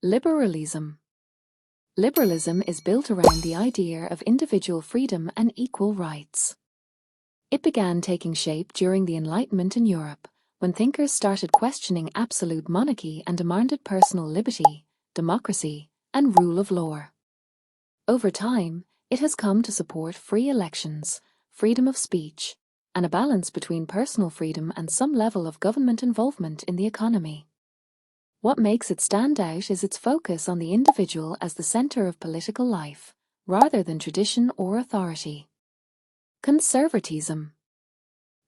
Liberalism. Liberalism is built around the idea of individual freedom and equal rights. It began taking shape during the Enlightenment in Europe, when thinkers started questioning absolute monarchy and demanded personal liberty, democracy, and rule of law. Over time, it has come to support free elections, freedom of speech, and a balance between personal freedom and some level of government involvement in the economy. What makes it stand out is its focus on the individual as the center of political life, rather than tradition or authority. Conservatism.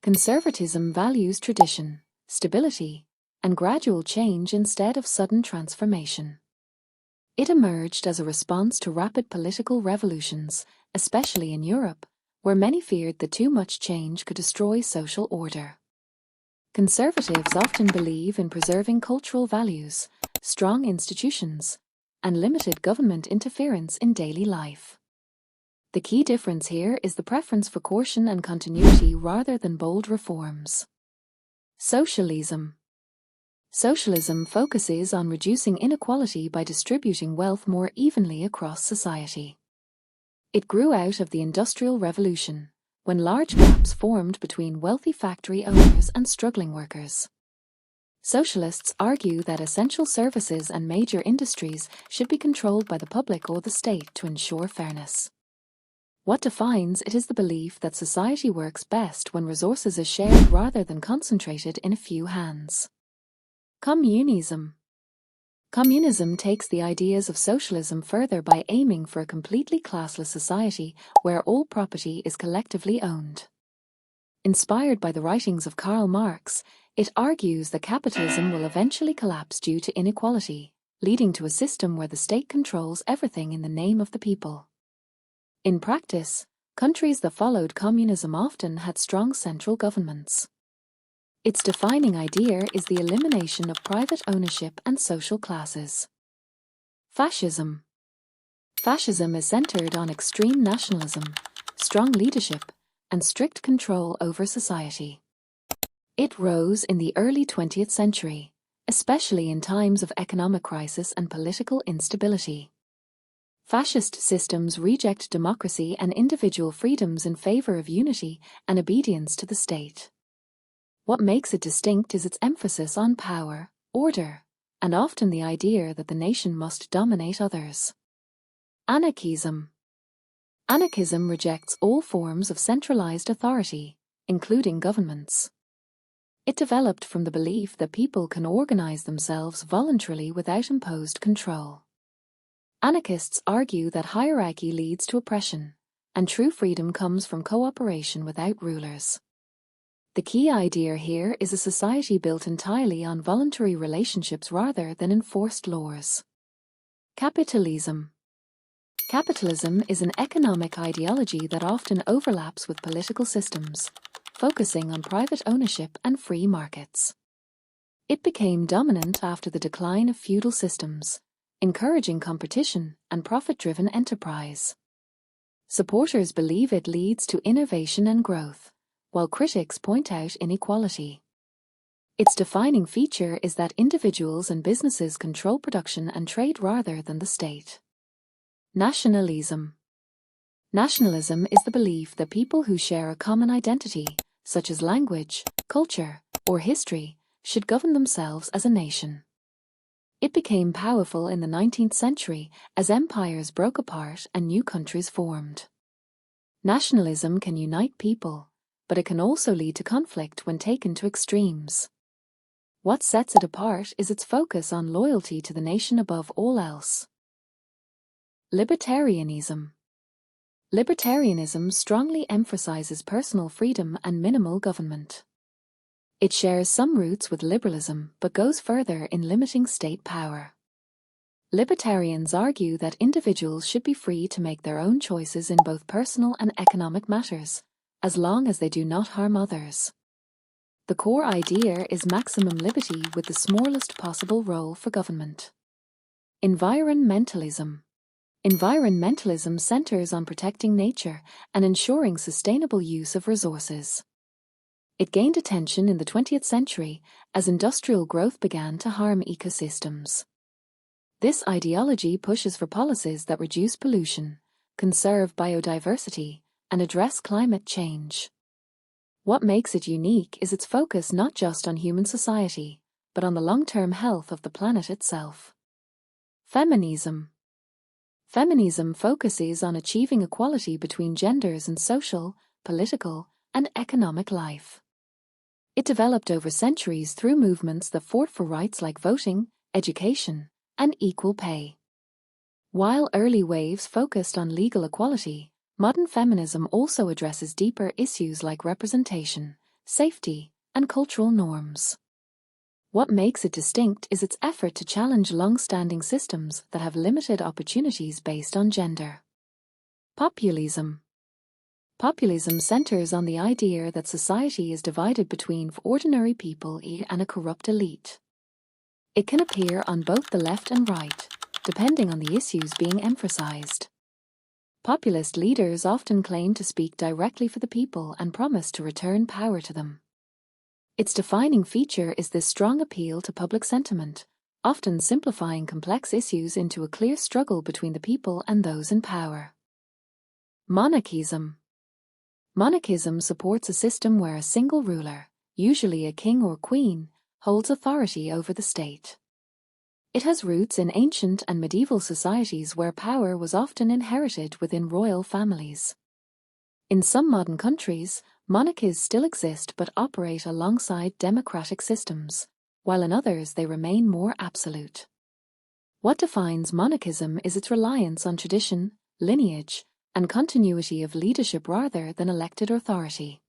Conservatism values tradition, stability, and gradual change instead of sudden transformation. It emerged as a response to rapid political revolutions, especially in Europe, where many feared that too much change could destroy social order. Conservatives often believe in preserving cultural values, strong institutions, and limited government interference in daily life. The key difference here is the preference for caution and continuity rather than bold reforms. Socialism. Socialism focuses on reducing inequality by distributing wealth more evenly across society. It grew out of the Industrial Revolution, when large gaps formed between wealthy factory owners and struggling workers. Socialists argue that essential services and major industries should be controlled by the public or the state to ensure fairness. What defines it is the belief that society works best when resources are shared rather than concentrated in a few hands. Communism. Communism takes the ideas of socialism further by aiming for a completely classless society where all property is collectively owned. Inspired by the writings of Karl Marx, it argues that capitalism will eventually collapse due to inequality, leading to a system where the state controls everything in the name of the people. In practice, countries that followed communism often had strong central governments. Its defining idea is the elimination of private ownership and social classes. Fascism. Fascism is centered on extreme nationalism, strong leadership, and strict control over society. It rose in the early 20th century, especially in times of economic crisis and political instability. Fascist systems reject democracy and individual freedoms in favor of unity and obedience to the state. What makes it distinct is its emphasis on power, order, and often the idea that the nation must dominate others. Anarchism. Anarchism rejects all forms of centralized authority, including governments. It developed from the belief that people can organize themselves voluntarily without imposed control. Anarchists argue that hierarchy leads to oppression, and true freedom comes from cooperation without rulers. The key idea here is a society built entirely on voluntary relationships rather than enforced laws. Capitalism. Capitalism is an economic ideology that often overlaps with political systems, focusing on private ownership and free markets. It became dominant after the decline of feudal systems, encouraging competition and profit-driven enterprise. Supporters believe it leads to innovation and growth, while critics point out inequality. Its defining feature is that individuals and businesses control production and trade rather than the state. Nationalism. Nationalism is the belief that people who share a common identity, such as language, culture, or history, should govern themselves as a nation. It became powerful in the 19th century as empires broke apart and new countries formed. Nationalism can unite people, but it can also lead to conflict when taken to extremes. What sets it apart is its focus on loyalty to the nation above all else. Libertarianism. Libertarianism strongly emphasizes personal freedom and minimal government. It shares some roots with liberalism but goes further in limiting state power. Libertarians argue that individuals should be free to make their own choices in both personal and economic matters, as long as they do not harm others. The core idea is maximum liberty with the smallest possible role for government. Environmentalism. Environmentalism centers on protecting nature and ensuring sustainable use of resources. It gained attention in the 20th century as industrial growth began to harm ecosystems. This ideology pushes for policies that reduce pollution, conserve biodiversity, and address climate change. What makes it unique is its focus not just on human society, but on the long-term health of the planet itself. Feminism. Feminism focuses on achieving equality between genders in social, political, and economic life. It developed over centuries through movements that fought for rights like voting, education, and equal pay. While early waves focused on legal equality, modern feminism also addresses deeper issues like representation, safety, and cultural norms. What makes it distinct is its effort to challenge long-standing systems that have limited opportunities based on gender. Populism. Populism centers on the idea that society is divided between ordinary people and a corrupt elite. It can appear on both the left and right, depending on the issues being emphasized. Populist leaders often claim to speak directly for the people and promise to return power to them. Its defining feature is this strong appeal to public sentiment, often simplifying complex issues into a clear struggle between the people and those in power. Monarchism. Monarchism supports a system where a single ruler, usually a king or queen, holds authority over the state. It has roots in ancient and medieval societies where power was often inherited within royal families. In some modern countries, monarchies still exist but operate alongside democratic systems, while in others they remain more absolute. What defines monarchism is its reliance on tradition, lineage, and continuity of leadership rather than elected authority.